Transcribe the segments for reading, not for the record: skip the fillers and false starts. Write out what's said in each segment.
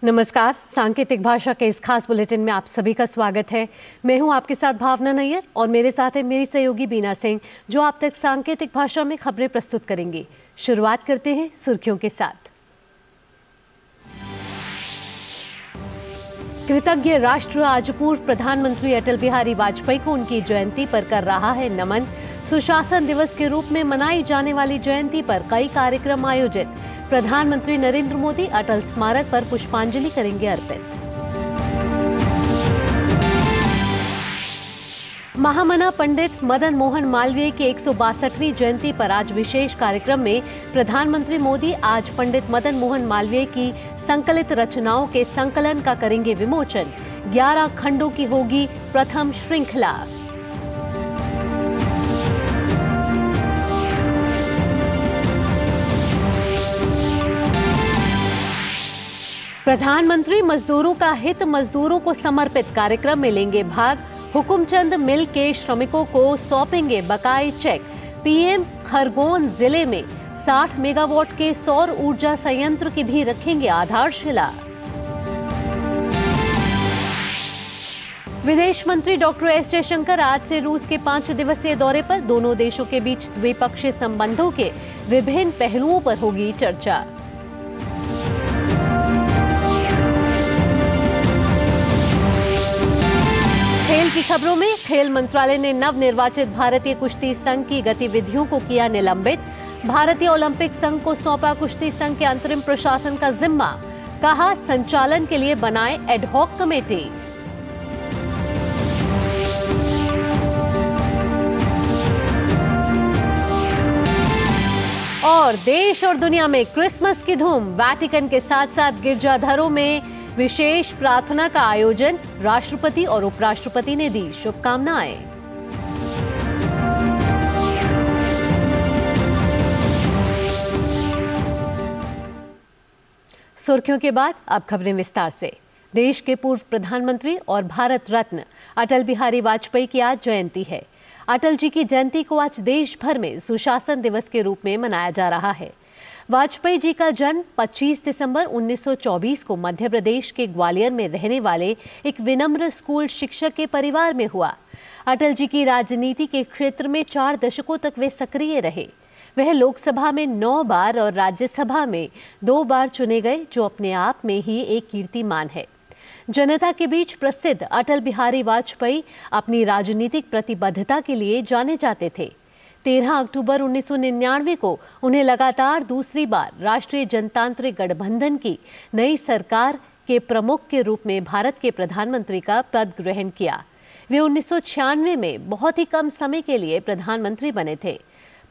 नमस्कार, सांकेतिक भाषा के इस खास बुलेटिन में आप सभी का स्वागत है। मैं हूं आपके साथ भावना नैयर और मेरे साथ है मेरी सहयोगी बीना सिंह, जो आप तक सांकेतिक भाषा में खबरें प्रस्तुत करेंगी। शुरुआत करते हैं सुर्खियों के साथ। कृतज्ञ राष्ट्र आज पूर्व प्रधानमंत्री अटल बिहारी वाजपेयी को उनकी जयंती पर कर रहा है नमन। सुशासन दिवस के रूप में मनाई जाने वाली जयंती पर कई कार्यक्रम आयोजित। प्रधानमंत्री नरेंद्र मोदी अटल स्मारक पर पुष्पांजलि करेंगे अर्पित। महामना पंडित मदन मोहन मालवीय की 162वीं जयंती पर आज विशेष कार्यक्रम में प्रधानमंत्री मोदी आज पंडित मदन मोहन मालवीय की संकलित रचनाओं के संकलन का करेंगे विमोचन। 11 खंडों की होगी प्रथम श्रृंखला। प्रधानमंत्री मजदूरों का हित मजदूरों को समर्पित कार्यक्रम में लेंगे भाग। हुकुमचंद मिल के श्रमिकों को सौंपेंगे बकाये चेक। पीएम खरगोन जिले में 60 मेगावाट के सौर ऊर्जा संयंत्र की भी रखेंगे आधारशिला। विदेश मंत्री डॉक्टर एस जयशंकर आज से रूस के 5 दिवसीय दौरे पर। दोनों देशों के बीच द्विपक्षीय संबंधों के विभिन्न पहलुओं पर होगी चर्चा। खेल की खबरों में खेल मंत्रालय ने नवनिर्वाचित भारतीय कुश्ती संघ की गतिविधियों को किया निलंबित। भारतीय ओलंपिक संघ को सौंपा कुश्ती संघ के अंतरिम प्रशासन का जिम्मा। कहा संचालन के लिए बनाए एडहॉक कमेटी। और देश और दुनिया में क्रिसमस की धूम। वेटिकन के साथ साथ गिरजाघरों में विशेष प्रार्थना का आयोजन। राष्ट्रपति और उपराष्ट्रपति ने दी शुभकामनाएं। सुर्खियों के बाद अब खबरें विस्तार से। देश के पूर्व प्रधानमंत्री और भारत रत्न अटल बिहारी वाजपेयी की आज जयंती है। अटल जी की जयंती को आज देश भर में सुशासन दिवस के रूप में मनाया जा रहा है। वाजपेयी जी का जन्म 25 दिसंबर 1924 को मध्य प्रदेश के ग्वालियर में रहने वाले एक विनम्र स्कूल शिक्षक के परिवार में हुआ। अटल जी की राजनीति के क्षेत्र में 4 दशकों तक वे सक्रिय रहे। वह लोकसभा में 9 बार और राज्यसभा में 2 बार चुने गए, जो अपने आप में ही एक कीर्तिमान है। जनता के बीच प्रसिद्ध अटल बिहारी वाजपेयी अपनी राजनीतिक प्रतिबद्धता के लिए जाने जाते थे। 13 अक्टूबर 1999 को उन्हें लगातार दूसरी बार राष्ट्रीय जनतांत्रिक गठबंधन की नई सरकार के प्रमुख के रूप में भारत के प्रधानमंत्री का पद ग्रहण किया। वे 1996 में बहुत ही कम समय के लिए प्रधानमंत्री बने थे।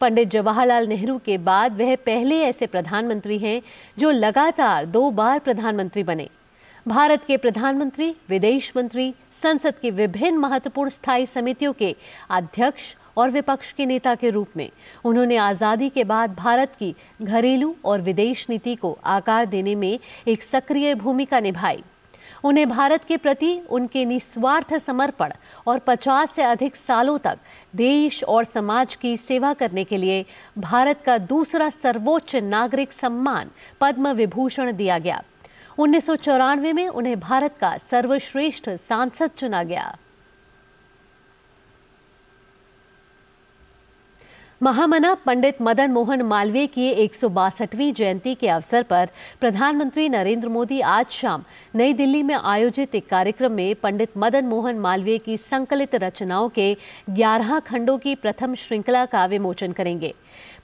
पंडित जवाहरलाल नेहरू के बाद वह पहले ऐसे प्रधानमंत्री हैं जो लगातार 2 बार प्रधानमंत्री बने। भारत के प्रधानमंत्री, विदेश मंत्री, संसद की विभिन्न महत्वपूर्ण स्थायी समितियों के अध्यक्ष और विपक्ष के नेता के रूप में उन्होंने आजादी के बाद भारत की घरेलू और विदेश नीति को आकार देने में एक सक्रिय भूमिका निभाई। उन्हें भारत के प्रति उनके निस्वार्थ समर्पण और 50 से अधिक सालों तक देश और समाज की सेवा करने के लिए भारत का दूसरा सर्वोच्च नागरिक सम्मान पद्म विभूषण दिया गया। 1994 में उन्हें भारत का सर्वश्रेष्ठ सांसद चुना गया। महामना पंडित मदन मोहन मालवीय की 162वीं जयंती के अवसर पर प्रधानमंत्री नरेंद्र मोदी आज शाम नई दिल्ली में आयोजित एक कार्यक्रम में पंडित मदन मोहन मालवीय की संकलित रचनाओं के 11 खंडों की प्रथम श्रृंखला का विमोचन करेंगे।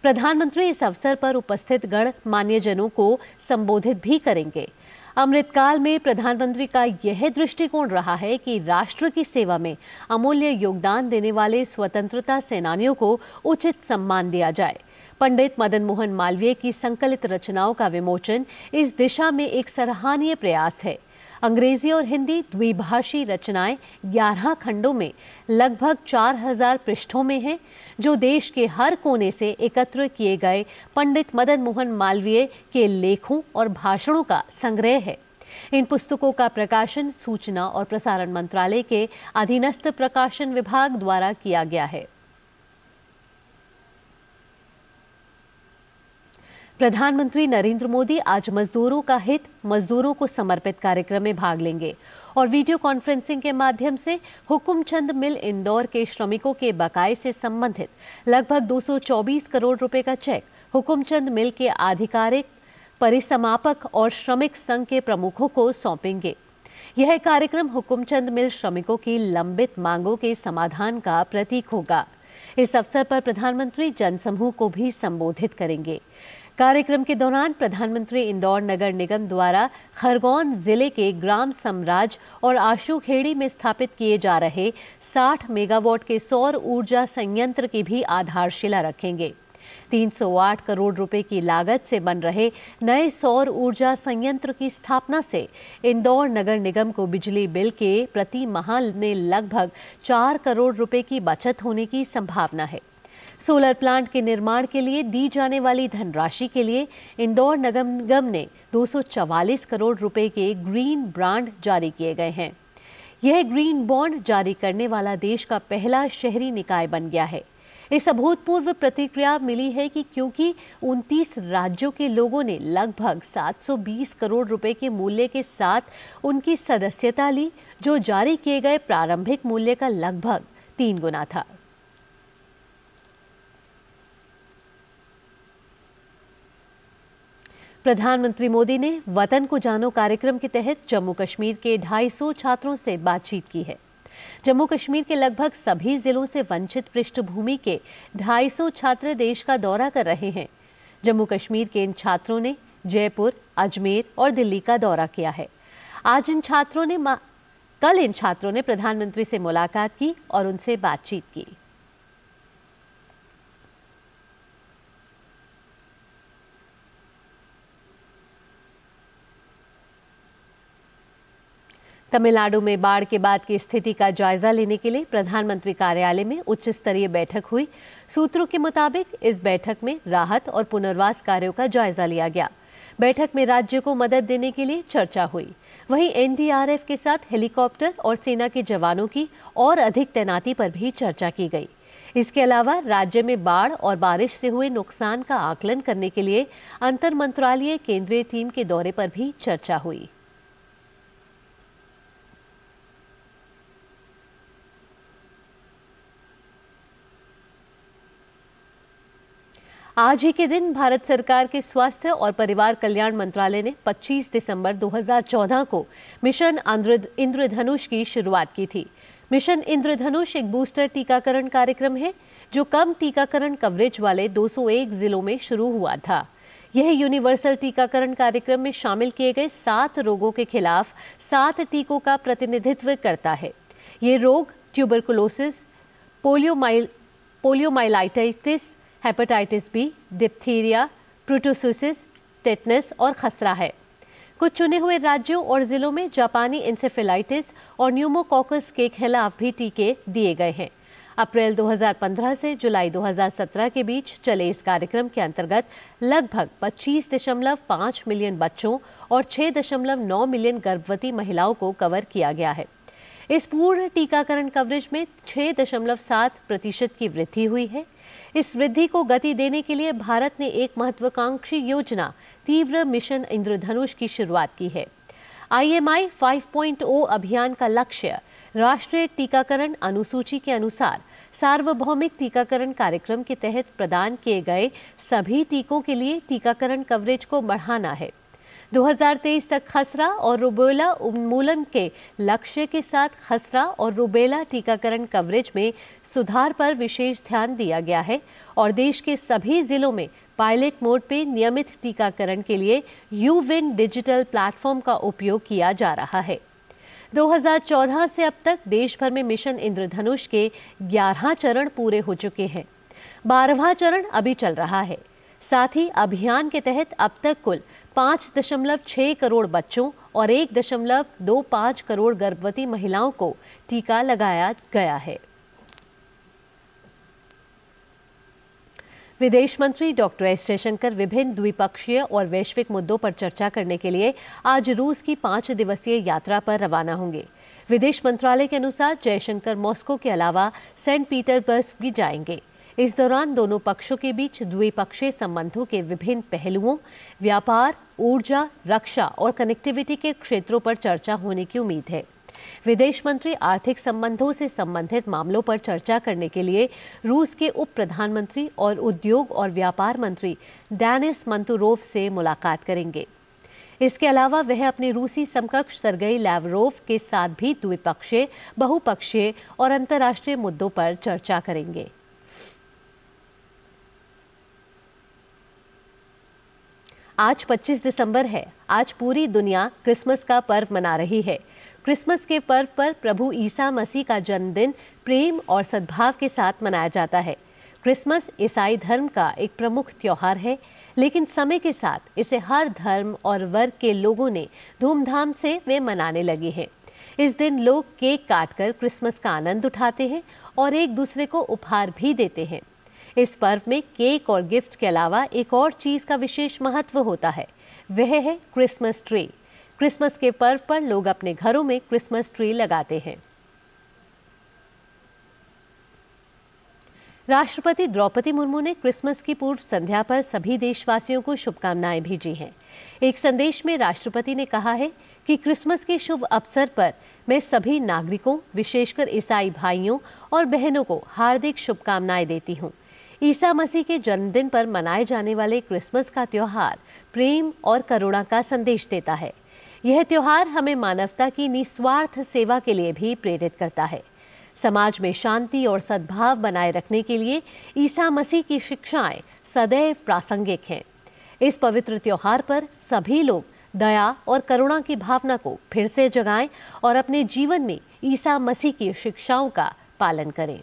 प्रधानमंत्री इस अवसर पर उपस्थित गणमान्यजनों को संबोधित भी करेंगे। अमृतकाल में प्रधानमंत्री का यह दृष्टिकोण रहा है कि राष्ट्र की सेवा में अमूल्य योगदान देने वाले स्वतंत्रता सेनानियों को उचित सम्मान दिया जाए। पंडित मदन मोहन मालवीय की संकलित रचनाओं का विमोचन इस दिशा में एक सराहनीय प्रयास है। अंग्रेजी और हिंदी द्विभाषी रचनाएं 11 खंडों में लगभग 4000 पृष्ठों में हैं, जो देश के हर कोने से एकत्र किए गए पंडित मदन मोहन मालवीय के लेखों और भाषणों का संग्रह है। इन पुस्तकों का प्रकाशन सूचना और प्रसारण मंत्रालय के अधीनस्थ प्रकाशन विभाग द्वारा किया गया है। प्रधानमंत्री नरेंद्र मोदी आज मजदूरों का हित, मजदूरों को समर्पित कार्यक्रम में भाग लेंगे और वीडियो कॉन्फ्रेंसिंग के माध्यम से हुकुमचंद मिल इंदौर के श्रमिकों के बकाये से संबंधित लगभग 224 करोड़ रुपए का चेक हुकुमचंद मिल के आधिकारिक, परिसमापक और श्रमिक संघ के प्रमुखों को सौंपेंगे। यह कार्यक्रम हुकुमचंद मिल श्रमिकों की लंबित मांगों के समाधान का प्रतीक होगा। इस अवसर पर प्रधानमंत्री जनसमूह को भी संबोधित करेंगे। कार्यक्रम के दौरान प्रधानमंत्री इंदौर नगर निगम द्वारा खरगोन जिले के ग्राम समराज और आशुखेड़ी में स्थापित किए जा रहे 60 मेगावाट के सौर ऊर्जा संयंत्र की भी आधारशिला रखेंगे। 308 करोड़ रुपए की लागत से बन रहे नए सौर ऊर्जा संयंत्र की स्थापना से इंदौर नगर निगम को बिजली बिल के प्रति माह में लगभग 4 करोड़ रुपए की बचत होने की संभावना है। सोलर प्लांट के निर्माण के लिए दी जाने वाली धनराशि के लिए इंदौर नगर निगम ने 244 करोड़ रुपए के ग्रीन बॉन्ड जारी किए गए हैं। यह ग्रीन बॉन्ड जारी करने वाला देश का पहला शहरी निकाय बन गया है। इस अभूतपूर्व प्रतिक्रिया मिली है कि क्योंकि 29 राज्यों के लोगों ने लगभग 720 करोड़ रुपए के मूल्य के साथ उनकी सदस्यता ली, जो जारी किए गए प्रारंभिक मूल्य का लगभग 3 गुना था। प्रधानमंत्री मोदी ने वतन को जानो कार्यक्रम के तहत जम्मू कश्मीर के 250 छात्रों से बातचीत की है। जम्मू कश्मीर के लगभग सभी जिलों से वंचित पृष्ठभूमि के 250 छात्र देश का दौरा कर रहे हैं। जम्मू कश्मीर के इन छात्रों ने जयपुर, अजमेर और दिल्ली का दौरा किया है। कल इन छात्रों ने प्रधानमंत्री से मुलाकात की और उनसे बातचीत की। तमिलनाडु में बाढ़ के बाद की स्थिति का जायजा लेने के लिए प्रधानमंत्री कार्यालय में उच्च स्तरीय बैठक हुई। सूत्रों के मुताबिक इस बैठक में राहत और पुनर्वास कार्यों का जायजा लिया गया। बैठक में राज्य को मदद देने के लिए चर्चा हुई। वहीं एनडीआरएफ के साथ हेलीकॉप्टर और सेना के जवानों की और अधिक तैनाती पर भी चर्चा की गई। इसके अलावा राज्य में बाढ़ और बारिश से हुए नुकसान का आकलन करने के लिए अंतर मंत्रालयीय केंद्रीय टीम के दौरे पर भी चर्चा हुई। आज ही के दिन भारत सरकार के स्वास्थ्य और परिवार कल्याण मंत्रालय ने 25 दिसंबर 2014 को मिशन इंद्रधनुष की शुरुआत की थी। मिशन इंद्रधनुष एक बूस्टर टीकाकरण कार्यक्रम है जो कम टीकाकरण कवरेज वाले 201 जिलों में शुरू हुआ था। यह यूनिवर्सल टीकाकरण कार्यक्रम में शामिल किए गए 7 रोगों के खिलाफ 7 टीकों का प्रतिनिधित्व करता है। ये रोग tuberculosis, poliomyelitis, hepatitis B, diphtheria, प्रोटोसोसिस, टेटनस और खसरा है। कुछ चुने हुए राज्यों और जिलों में जापानी इंसेफेलाइटिस और न्यूमोकॉकस के खिलाफ भी टीके दिए गए हैं। अप्रैल 2015 से जुलाई 2017 के बीच चले इस कार्यक्रम के अंतर्गत लगभग 25.5 मिलियन बच्चों और 6.9 मिलियन गर्भवती महिलाओं को कवर किया गया है। इस पूर्ण टीकाकरण कवरेज में 6.7% की वृद्धि हुई है। इस वृद्धि को गति देने के लिए भारत ने एक महत्वाकांक्षी योजना तीव्र मिशन इंद्रधनुष की शुरुआत की है। IMI 5.0 अभियान का लक्ष्य राष्ट्रीय टीकाकरण अनुसूची के अनुसार सार्वभौमिक टीकाकरण कार्यक्रम के तहत प्रदान किए गए सभी टीकों के लिए टीकाकरण कवरेज को बढ़ाना है। 2023 तक खसरा और रुबेला उन्मूलन के लक्ष्य के साथ खसरा और रुबेला टीकाकरण कवरेज में सुधार पर विशेष ध्यान दिया गया है और देश के सभी जिलों में पायलट मोड पे नियमित टीकाकरण के लिए यूविन डिजिटल प्लेटफॉर्म का उपयोग किया जा रहा है। 2014 से अब तक देश भर में मिशन इंद्रधनुष के 11 चरण पूरे हो चुके हैं। 12वां चरण अभी चल रहा है। साथ ही अभियान के तहत अब तक कुल 5.6 करोड़ बच्चों और 1.25 करोड़ गर्भवती महिलाओं को टीका लगाया गया है। विदेश मंत्री डॉक्टर एस जयशंकर विभिन्न द्विपक्षीय और वैश्विक मुद्दों पर चर्चा करने के लिए आज रूस की 5 दिवसीय यात्रा पर रवाना होंगे। विदेश मंत्रालय के अनुसार जयशंकर मॉस्को के अलावा सेंट पीटर्सबर्ग भी जाएंगे। इस दौरान दोनों पक्षों के बीच द्विपक्षीय संबंधों के विभिन्न पहलुओं, व्यापार, ऊर्जा, रक्षा और कनेक्टिविटी के क्षेत्रों पर चर्चा होने की उम्मीद है। विदेश मंत्री आर्थिक संबंधों से संबंधित मामलों पर चर्चा करने के लिए रूस के उप प्रधानमंत्री और उद्योग और व्यापार मंत्री डेनिस मंतुरोव से मुलाकात करेंगे। इसके अलावा वह अपने रूसी समकक्ष सर्गेई लैवरोव के साथ भी द्विपक्षीय, बहुपक्षीय और अंतर्राष्ट्रीय मुद्दों पर चर्चा करेंगे। आज 25 दिसंबर है। आज पूरी दुनिया क्रिसमस का पर्व मना रही है। क्रिसमस के पर्व पर प्रभु ईसा मसीह का जन्मदिन प्रेम और सद्भाव के साथ मनाया जाता है। क्रिसमस ईसाई धर्म का एक प्रमुख त्योहार है, लेकिन समय के साथ इसे हर धर्म और वर्ग के लोगों ने धूमधाम से वे मनाने लगे हैं। इस दिन लोग केक काटकर क्रिसमस का आनंद उठाते हैं और एक दूसरे को उपहार भी देते हैं। इस पर्व में केक और गिफ्ट के अलावा एक और चीज का विशेष महत्व होता है, वह है क्रिसमस ट्री। क्रिसमस के पर्व पर लोग अपने घरों में क्रिसमस ट्री लगाते हैं। राष्ट्रपति द्रौपदी मुर्मू ने क्रिसमस की पूर्व संध्या पर सभी देशवासियों को शुभकामनाएं भेजी हैं। एक संदेश में राष्ट्रपति ने कहा है कि क्रिसमस के शुभ अवसर पर मैं सभी नागरिकों, विशेषकर ईसाई भाइयों और बहनों को हार्दिक शुभकामनाएं देती हूं। ईसा मसीह के जन्मदिन पर मनाए जाने वाले क्रिसमस का त्योहार प्रेम और करुणा का संदेश देता है। यह त्योहार हमें मानवता की निस्वार्थ सेवा के लिए भी प्रेरित करता है। समाज में शांति और सद्भाव बनाए रखने के लिए ईसा मसीह की शिक्षाएं सदैव प्रासंगिक हैं। इस पवित्र त्योहार पर सभी लोग दया और करुणा की भावना को फिर से जगाएं और अपने जीवन में ईसा मसीह की शिक्षाओं का पालन करें।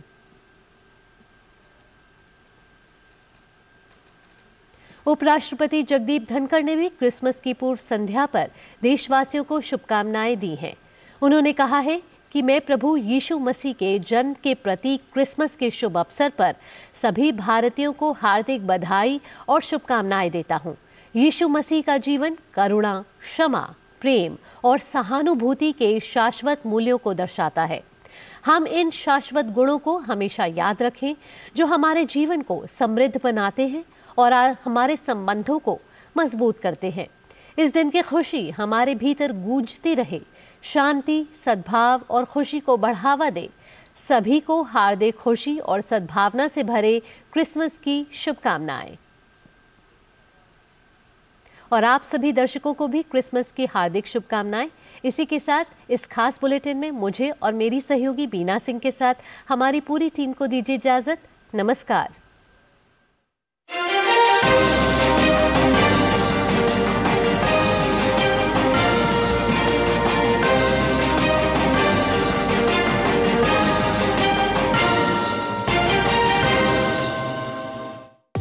उपराष्ट्रपति जगदीप धनखड़ ने भी क्रिसमस की पूर्व संध्या पर देशवासियों को शुभकामनाएं दी हैं। उन्होंने कहा है कि मैं प्रभु यीशु मसीह के जन्म के प्रतीक क्रिसमस के शुभ अवसर पर सभी भारतीयों को हार्दिक बधाई और शुभकामनाएं देता हूं। यीशु मसीह का जीवन करुणा, क्षमा, प्रेम और सहानुभूति के शाश्वत मूल्यों को दर्शाता है। हम इन शाश्वत गुणों को हमेशा याद रखें जो हमारे जीवन को समृद्ध बनाते हैं और हमारे संबंधों को मजबूत करते हैं। इस दिन की खुशी हमारे भीतर गूंजती रहे, शांति, सद्भाव और खुशी को बढ़ावा दे। सभी को हार्दिक खुशी और सद्भावना से भरे क्रिसमस की शुभकामनाएं। और आप सभी दर्शकों को भी क्रिसमस की हार्दिक शुभकामनाएं। इसी के साथ इस खास बुलेटिन में मुझे और मेरी सहयोगी बीना सिंह के साथ हमारी पूरी टीम को दीजिए इजाजत। नमस्कार।